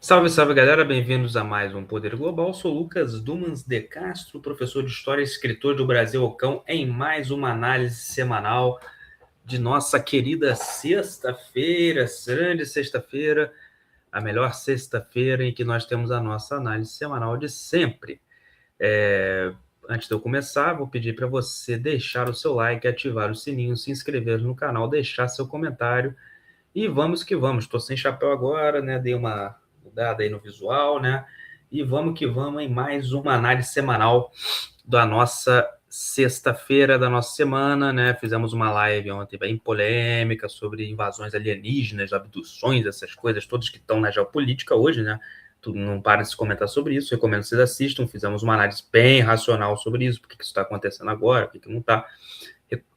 Salve, salve galera, bem-vindos a mais um Poder Global. Sou Lucas Dumans de Castro, professor de História e escritor do Brasil ao Cão, em mais uma análise semanal de nossa querida sexta-feira, grande sexta-feira, a melhor sexta-feira em que nós temos a nossa análise semanal de sempre. Antes de eu começar, vou pedir para você deixar o seu like, ativar o sininho, se inscrever no canal, deixar seu comentário. E vamos que vamos. Estou sem chapéu agora, né? Dei uma mudada aí no visual, né? E vamos que vamos em mais uma análise semanal da nossa sexta-feira da nossa semana, né? Fizemos uma live ontem bem polêmica sobre invasões alienígenas, abduções, essas coisas todas que estão na geopolítica hoje, né? Tu não para de se comentar sobre isso. Recomendo que vocês assistam. Fizemos uma análise bem racional sobre isso, por que isso está acontecendo agora, por que não está.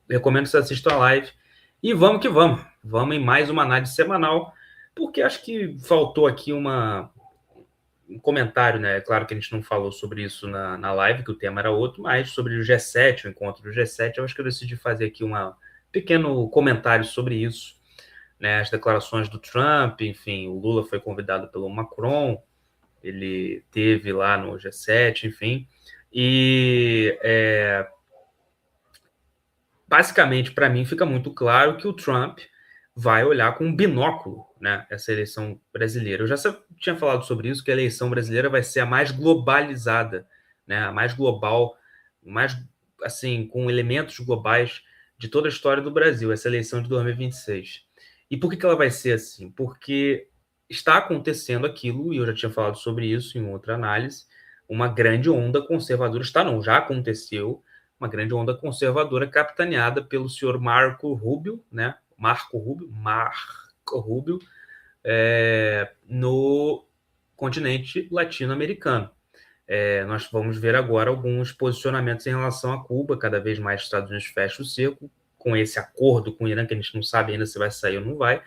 Recomendo que vocês assistam a live. E vamos que vamos. Vamos em mais uma análise semanal, porque acho que faltou aqui um comentário, né? Claro que a gente não falou sobre isso na live, que o tema era outro, mas sobre o G7, o encontro do G7, eu acho que eu decidi fazer aqui um pequeno comentário sobre isso, né? As declarações do Trump, enfim, o Lula foi convidado pelo Macron, ele teve lá no G7, enfim, e basicamente, para mim, fica muito claro que o Trump vai olhar com um binóculo, né, essa eleição brasileira. Eu já tinha falado sobre isso, que a eleição brasileira vai ser a mais globalizada, né, a mais global, mais, assim, com elementos globais de toda a história do Brasil, essa eleição de 2026. E por que ela vai ser assim? Porque está acontecendo aquilo, e eu já tinha falado sobre isso em outra análise, uma grande onda conservadora, já aconteceu, uma grande onda conservadora capitaneada pelo senhor Marco Rubio, né? Marco Rubio, no continente latino-americano. Nós vamos ver agora alguns posicionamentos em relação a Cuba, cada vez mais os Estados Unidos fecham o cerco, com esse acordo com o Irã, que a gente não sabe ainda se vai sair ou não vai,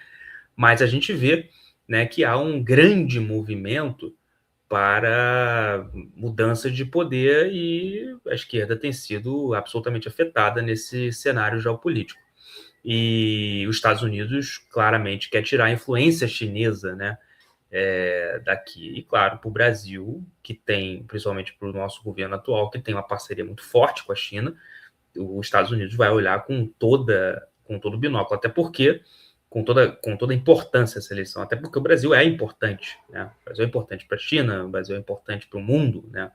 mas a gente vê, né, que há um grande movimento para mudança de poder e a esquerda tem sido absolutamente afetada nesse cenário geopolítico. E os Estados Unidos claramente quer tirar a influência chinesa, né, daqui. E claro, para o Brasil, que tem, principalmente para o nosso governo atual, que tem uma parceria muito forte com a China, os Estados Unidos vai olhar com todo o binóculo, até porque com toda a importância essa eleição, até porque o Brasil é importante, né? O Brasil é importante para a China, o Brasil é importante para o mundo, né?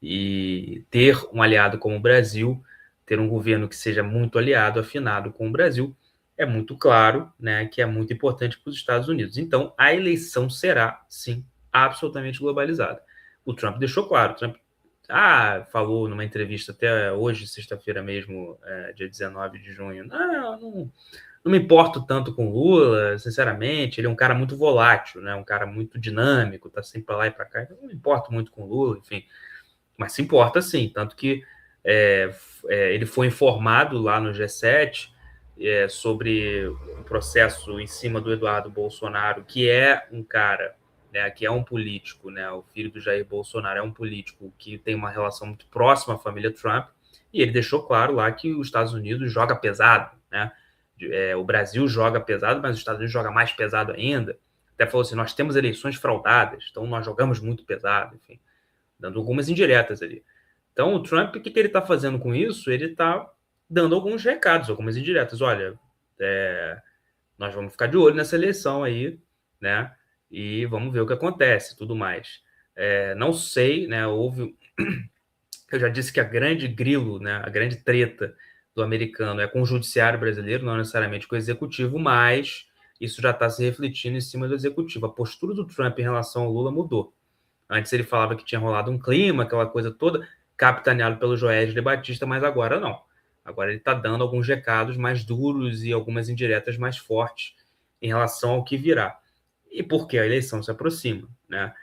E ter um aliado como o Brasil, ter um governo que seja muito aliado, afinado com o Brasil, é muito claro, né, que é muito importante para os Estados Unidos. Então, a eleição será, sim, absolutamente globalizada. O Trump deixou claro, o Trump falou numa entrevista até hoje, sexta-feira mesmo, dia 19 de junho, não me importo tanto com o Lula, sinceramente, ele é um cara muito volátil, né? Um cara muito dinâmico, tá sempre para lá e para cá, então não me importo muito com o Lula, enfim, mas se importa sim, tanto que ele foi informado lá no G7 sobre o processo em cima do Eduardo Bolsonaro, que é um cara, né, que é um político, né, o filho do Jair Bolsonaro é um político que tem uma relação muito próxima à família Trump, e ele deixou claro lá que os Estados Unidos joga pesado, né? O Brasil joga pesado, mas os Estados Unidos joga mais pesado ainda. Até falou assim, nós temos eleições fraudadas, então nós jogamos muito pesado, enfim, dando algumas indiretas ali. Então, o Trump, o que ele está fazendo com isso? Ele está dando alguns recados, algumas indiretas. Olha, nós vamos ficar de olho nessa eleição aí, né? E vamos ver o que acontece, tudo mais. Não sei, né? Eu já disse que a grande grilo, né? A grande treta do americano é com o judiciário brasileiro, não necessariamente com o executivo, mas isso já está se refletindo em cima do executivo. A postura do Trump em relação ao Lula mudou. Antes ele falava que tinha rolado um clima, aquela coisa toda, capitaneado pelo Joesley de Batista, mas agora não. Agora ele está dando alguns recados mais duros e algumas indiretas mais fortes em relação ao que virá. E porque a eleição se aproxima, né?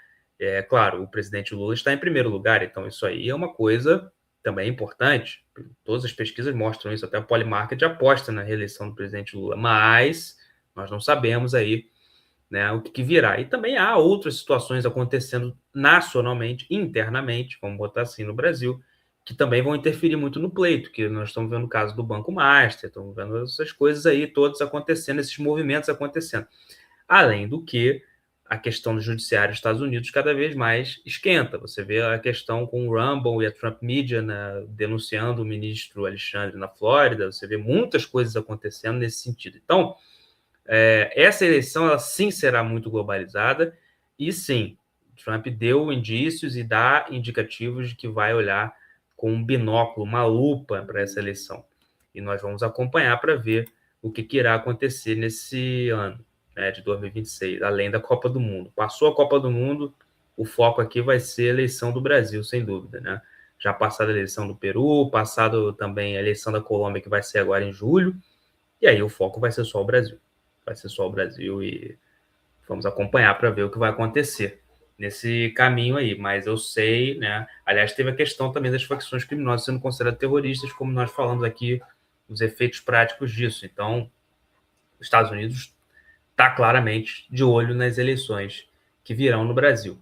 Claro, o presidente Lula está em primeiro lugar, então isso aí é uma coisa também importante. Todas as pesquisas mostram isso, até a Polymarket aposta na reeleição do presidente Lula, mas nós não sabemos aí, né, o que virá. E também há outras situações acontecendo nacionalmente, internamente, vamos botar assim, no Brasil, que também vão interferir muito no pleito, que nós estamos vendo o caso do Banco Master, estamos vendo essas coisas aí todas acontecendo, esses movimentos acontecendo. Além do que a questão do judiciário dos Estados Unidos cada vez mais esquenta. Você vê a questão com o Rumble e a Trump Media, né, denunciando o ministro Alexandre na Flórida. Você vê muitas coisas acontecendo nesse sentido. Então, essa eleição, ela sim será muito globalizada e sim, Trump deu indícios e dá indicativos de que vai olhar com um binóculo, uma lupa para essa eleição. E nós vamos acompanhar para ver o que irá acontecer nesse ano, né, de 2026, além da Copa do Mundo. Passou a Copa do Mundo, o foco aqui vai ser a eleição do Brasil, sem dúvida, né? Já passada a eleição do Peru, passado também a eleição da Colômbia, que vai ser agora em julho, e aí o foco vai ser só o Brasil. Vai ser só o Brasil e vamos acompanhar para ver o que vai acontecer nesse caminho aí. Mas eu sei, né? Aliás, teve a questão também das facções criminosas sendo consideradas terroristas, como nós falamos aqui, os efeitos práticos disso. Então, os Estados Unidos está claramente de olho nas eleições que virão no Brasil.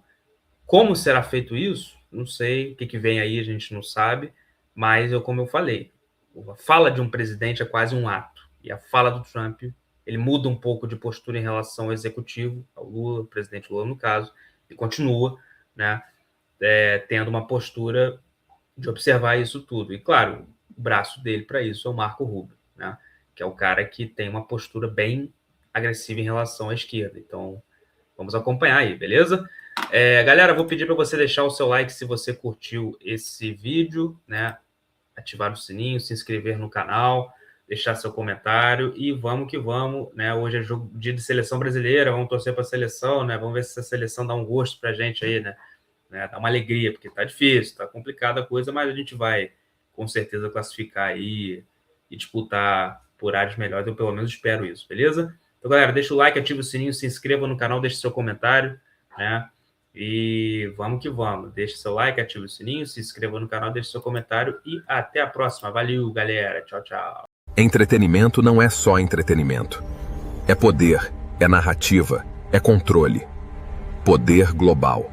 Como será feito isso? Não sei. O que vem aí a gente não sabe. Mas, como eu falei, a fala de um presidente é quase um ato. E a fala do Trump, ele muda um pouco de postura em relação ao executivo, ao Lula, o presidente Lula no caso, e continua, né, tendo uma postura de observar isso tudo. E, claro, o braço dele para isso é o Marco Rubio, né, que é o cara que tem uma postura bem agressiva em relação à esquerda. Então, vamos acompanhar aí, beleza? Galera, vou pedir para você deixar o seu like se você curtiu esse vídeo, né? Ativar o sininho, se inscrever no canal, deixar seu comentário e vamos que vamos, né? Hoje é dia de seleção brasileira, vamos torcer para a seleção, né? Vamos ver se essa seleção dá um gosto para a gente aí, né? Dá uma alegria, porque tá difícil, tá complicada a coisa, mas a gente vai com certeza classificar aí e disputar por áreas melhores, eu pelo menos espero isso, beleza? Então, galera, deixa o like, ativa o sininho, se inscreva no canal, deixe seu comentário, né? E vamos que vamos. Deixe seu like, ative o sininho, se inscreva no canal, deixe seu comentário e até a próxima. Valeu, galera. Tchau, tchau. Entretenimento não é só entretenimento. É poder, é narrativa, é controle. Poder global.